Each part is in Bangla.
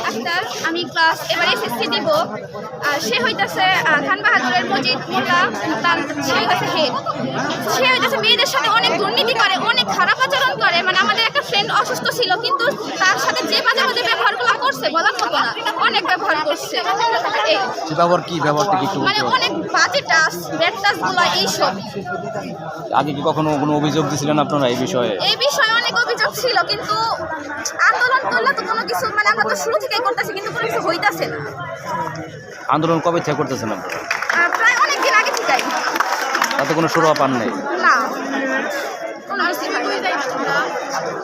আক্তার, আমি ক্লাস এবার এসএসসি দিব। সে হইতেছে খান বাহাদুরের মজিদ মোল্লা, সে হইতেছে হেড। সে হইতেছে মেয়েদের সাথে অনেক দুর্নীতি করে, অনেক খারাপ আচরণ করে। মানে আমাদের একটা ফ্রেন্ড অসুস্থ ছিল, কিন্তু তার সাথে যে বাজে বাজে ব্যবহারগুলো করছে বলার মতো না, অনেক ব্যবহার করছে। মানে অনেক বাজে টাচ, ব্যাড টাচগুলো এইসব। আগে কি কখনো কোনো অভিযোগ দিয়েছিলেন আপনারা এই বিষয়ে? এই বিষয়ে অনেক অভিযোগ ছিল, কিন্তু আন্দোলন করলে তো কোনো কিছু, মানে আমরা তো শুরু থেকেই করতেছি, কিন্তু কোনো কিছু হইতাছে না। আন্দোলন কবে থেকে করতেছেন আপনারা? প্রায় অনেক দিন আগে থেকেই। তাতে কোনো সুরাহা পান নাই? না, কোনো কিছু না।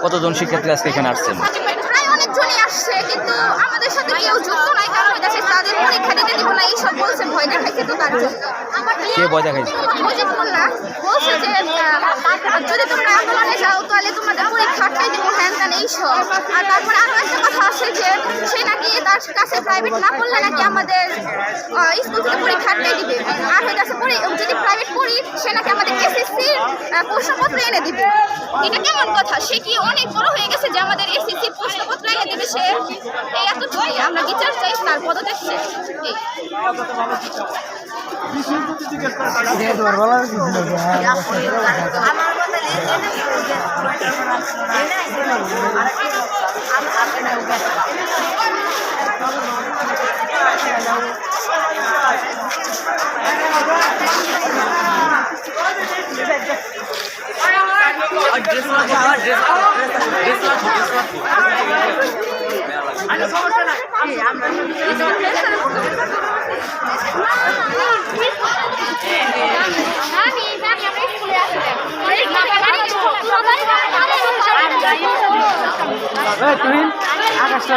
কতজন শিক্ষার্থী আজকে এখানে আসছেন? প্রায় অনেকজনই আসছে, কিন্তু আমাদের সাথে কেউ যুক্ত নাই। কারণ হইতেছে তাদের পরীক্ষা দিতে দিব না এইসব বলছে, ভয় দেখাইছে। তো তার জন্য কে ভয় দেখাইছে? মজিদ মোল্লা বলছে যে যদি তোমরা আন্দোলনে যাও তাহলে তোমাদের পরীক্ষা আটকাই দিব, হ্যান ত্যান এইসব। আর তারপরে আরও একটা কথা আছে যে সে নাকি তার কাছে প্রাইভেট না পড়লে নাকি আমাদের স্কুল থেকে পরীক্ষা আটকাই দিবে। আর হইতেছে যদি প্রাইভেট পড়ি সে নাকি আমাদের এসএসসির প্রশ্নপত্র এনে দিবে। এটা কেমন কথা? সে কি অনেক বড় হয়ে গেছে যে আমাদের এসএসসির প্রশ্নপত্র এনে দেবে? সে এই এতটুকুই। আমরা বিচার চাই, তার পদত্যাগ চাই। তুই আকাশটা